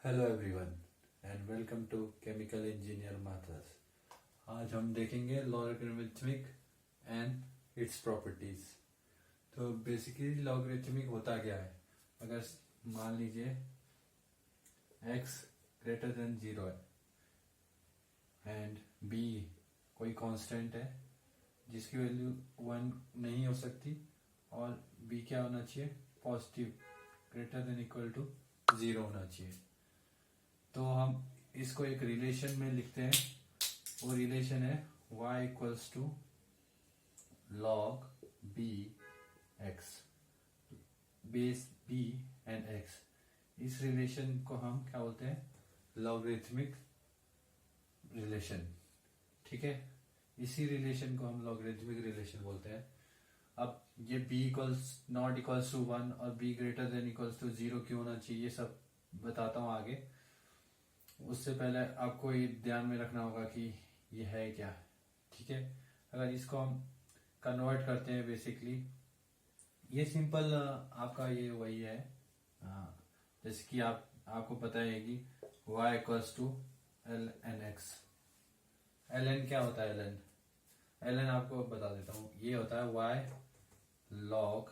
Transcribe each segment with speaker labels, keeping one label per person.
Speaker 1: Hello everyone and welcome to chemical engineer Mathers. आज हम देखेंगे लॉगरिथमिक एंड इट्स प्रॉपर्टीज। तो बेसिकली लॉगरिथमिक होता क्या है? अगर मान लीजिए x ग्रेटर देन 0 है एंड b कोई कांस्टेंट है जिसकी वैल्यू 1 नहीं हो सकती और b क्या होना चाहिए? Positive, greater than equal to 0 होना चाहिए। तो हम इसको एक रिलेशन में लिखते हैं। वो रिलेशन है y equals to log b x, base b and x। इस रिलेशन को हम क्या बोलते हैं? Logarithmic relation. ठीक है, इसी रिलेशन को हम लॉगरिथमिक रिलेशन बोलते हैं। अब ये b equals not equals to 1 और b greater than equals to 0 क्यों होना चाहिए, ये सब बताता हूँ आगे। उससे पहले आपको ये ध्यान में रखना होगा कि ये है क्या। ठीक है, अगर इसको हम कन्वर्ट करते हैं बेसिकली ये सिंपल आपका ये वही है। जैसे कि आपको पता है कि y equals to l n x. L n क्या होता है? एल एन आपको बता देता हूँ। ये होता है y लॉग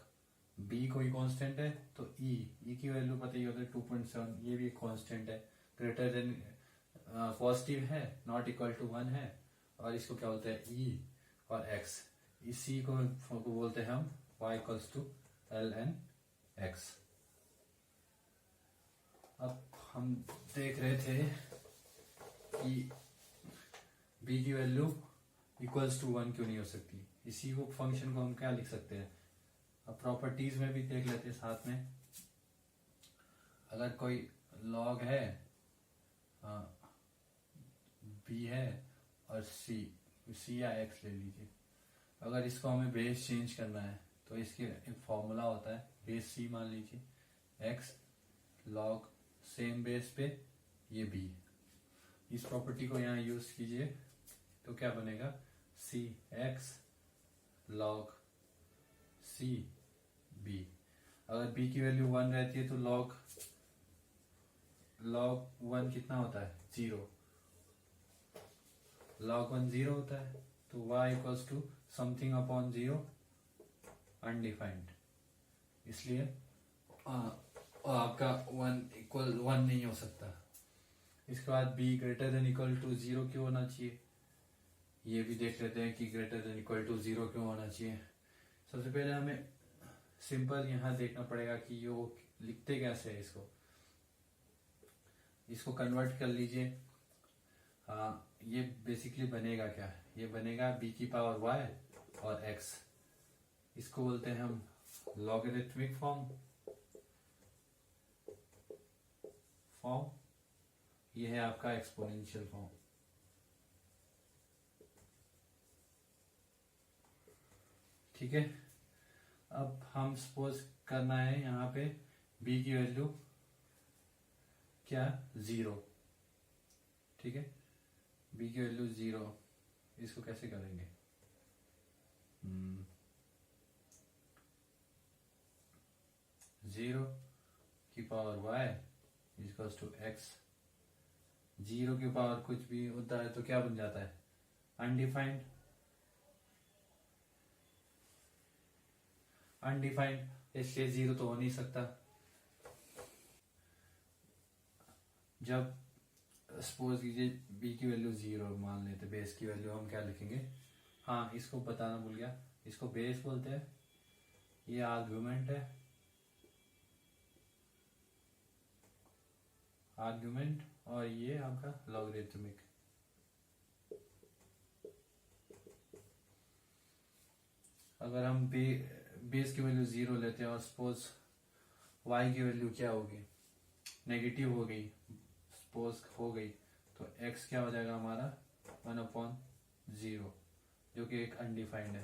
Speaker 1: b, कोई कांस्टेंट है तो e की वैल्यू पता ही होता है 2.7। ये भी कांस्टेंट है, ग्रेटर देन पॉजिटिव है, नॉट इक्वल टू 1 है। और इसको क्या बोलते हैं? e और x। इसी को बोलते हैं हम y equals to l n x. अब हम देख रहे थे कि b की वैल्यू इक्वल्स टू 1 क्यों नहीं हो सकती। इसी को फंक्शन को हम क्या लिख सकते हैं? अब प्रॉपर्टीज में भी देख लेते हैं साथ में। अगर कोई लॉग है b है और c या x ले लीजिए। अगर इसको हमें बेस चेंज करना है तो इसके एक फॉर्मूला होता है, बेस c मान लीजिए, x लॉग सेम बेस पे ये b। इस प्रॉपर्टी को यहाँ यूज कीजिए तो क्या बनेगा? c x log c b। अगर b की वैल्यू 1 रहती है तो लॉग 1 कितना होता है? 0। log 1 0 होता है तो y equals to something upon 0, undefined. इसलिए आपका 1 इक्वल 1 नहीं हो सकता। इसके बाद b greater than equal to 0 क्यों होना चाहिए, ये भी देख लेते हैं कि ग्रेटर देन इक्वल टू 0 क्यों होना चाहिए। सबसे पहले हमें सिंपल यहाँ देखना पड़ेगा कि ये लिखते कैसे है। इसको कन्वर्ट कर लीजिए। ये बेसिकली बनेगा क्या? ये बनेगा b की पावर y और x। इसको बोलते हैं हम लॉगरिथमिक फॉर्म। ये है आपका एक्सपोनेंशियल फॉर्म। ठीक है, अब हम सपोज करना है यहाँ पे b की वैल्यू क्या? 0। ठीक है, b की वैल्यू 0। इसको कैसे करेंगे? 0 की power y equals to x। 0 की पावर कुछ भी होता है तो क्या बन जाता है? अनडिफाइंड। इसलिए 0 तो हो नहीं सकता। जब सपोज कीजिए b की वैल्यू 0 मान लेते, बेस की वैल्यू हम क्या लिखेंगे? हाँ, इसको बताना भूल गया, इसको बेस बोलते हैं, ये आर्गुमेंट है, और ये आपका लॉगरिथमिक। अगर हम बेस की वैल्यू 0 लेते हैं और सपोज y की वैल्यू क्या होगी? नेगेटिव हो गई, सपोज हो गई, तो x क्या हो जाएगा हमारा? 1/0, जो कि एक अनडिफाइंड है।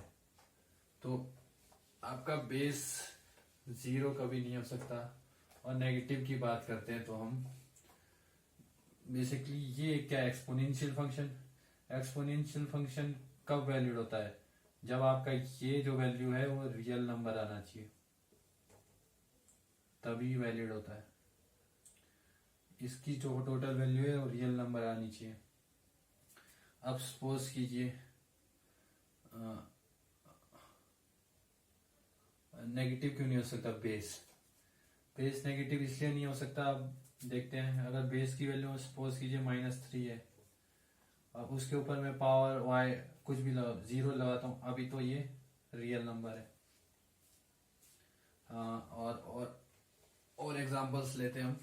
Speaker 1: तो आपका बेस 0 कभी नहीं हो सकता। और नेगेटिव की बात करते हैं तो हम बेसिकली ये क्या? एक्सपोनेंशियल फंक्शन कब वैलिड होता है? जब आपका ये जो वैल्यू है वो रियल नंबर आना चाहिए, तभी वैलिड होता है। इसकी जो टोटल वैल्यू है वो रियल नंबर आनी चाहिए। अब सपोज कीजिए नेगेटिव क्यों नहीं हो सकता, बेस नेगेटिव इसलिए नहीं हो सकता। अब देखते हैं, अगर बेस की वैल्यू सपोज कीजिए -3 है, अब उसके ऊपर मैं पावर y कुछ भी लगा 0 लगाता हूँ, अभी तो ये रियल नंबर है। और एग्जांपल्स लेते हैं हम।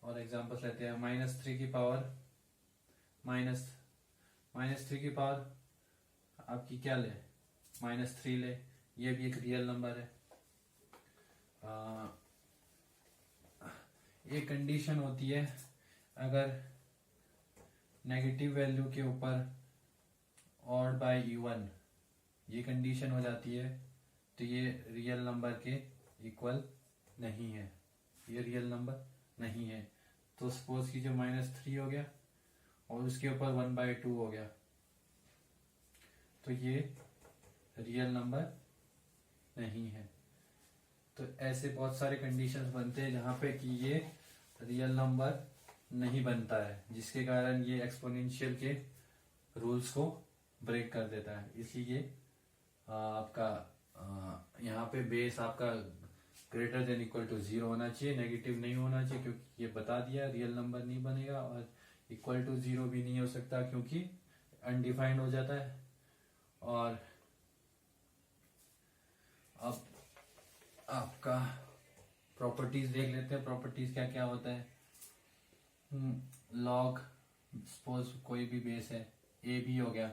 Speaker 1: और एग्जांपल्स लेते हैं, -3 की पावर -3 की पावर आपकी क्या ले, -3 ले, ये भी एक रियल नंबर है। एक कंडीशन होती है, अगर नेगेटिव वैल्यू के ऊपर ऑड बाय इवन ये कंडीशन हो जाती है तो ये रियल नंबर के इक्वल नहीं है, ये रियल नंबर नहीं है। तो सपोज कीजिए -3 हो गया और उसके ऊपर 1/2 हो गया, तो ये रियल नंबर नहीं है। तो ऐसे बहुत सारे कंडीशंस बनते हैं जहां पे कि ये रियल नंबर नहीं बनता है, जिसके कारण ये एक्सपोनेंशियल के रूल्स को ब्रेक कर देता है। इसलिए आपका यहाँ पे बेस आपका ग्रेटर देन इक्वल टू 0 होना चाहिए, नेगेटिव नहीं होना चाहिए, क्योंकि ये बता दिया रियल नंबर नहीं बनेगा। और इक्वल टू 0 भी नहीं हो सकता क्योंकि अनडिफाइंड हो जाता है। और अब आपका प्रॉपर्टीज देख लेते हैं, प्रॉपर्टीज क्या क्या होता है। लॉग सपोज कोई भी बेस है, ए बी हो गया,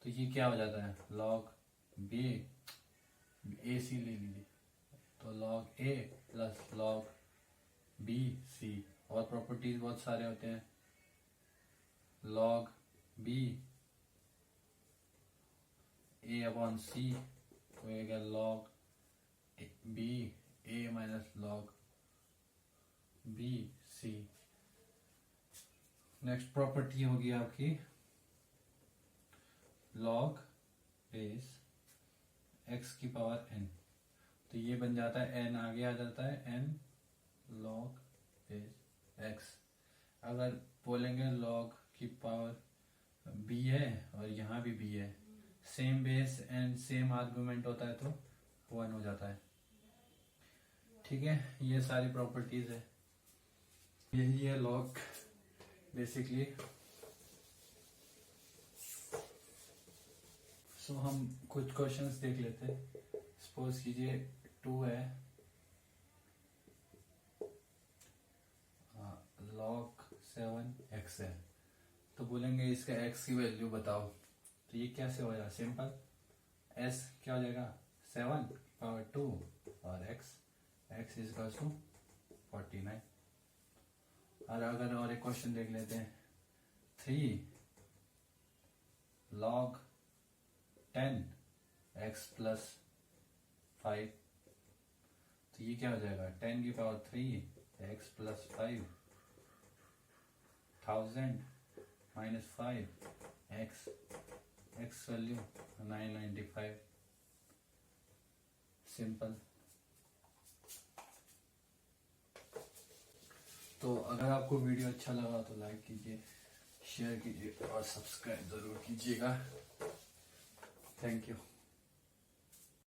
Speaker 1: तो ये क्या हो जाता है, लॉग बी, ए सी ले लीजिए, तो log A plus log B C. और प्रॉपर्टीज बहुत सारे होते हैं, log B A upon C, तो ये क्या log B A minus log B C. Next property होगी आपकी लॉग बेस एक्स की पावर n, तो ये बन जाता है n, आगे आ जाता है n लॉग बेस x। अगर बोलेंगे लॉग की पावर b है और यहाँ भी b है, same base and same argument होता है तो 1 हो जाता है। ठीक है, ये सारी प्रॉपर्टीज है, यही है लॉग बेसिकली। सो हम कुछ क्वेश्चंस देख लेते हैं। सपोज कीजिए 2 है, log 7x है, तो बोलेंगे इसका x की वैल्यू बताओ। तो ये कैसे हो जाएगा, सिंपल, s क्या हो जाएगा 7 पावर 2 और x इज इक्वल टू 49। और अगर और एक क्वेश्चन देख लेते हैं, 3 log 10 x प्लस 5, तो ये क्या हो जाएगा 10 की power 3 x plus 5, 1000 minus 5 x value 995। Simple. तो अगर आपको वीडियो अच्छा लगा तो लाइक कीजिए, शेयर कीजिए और सब्सक्राइब जरूर कीजिएगा। Thank you.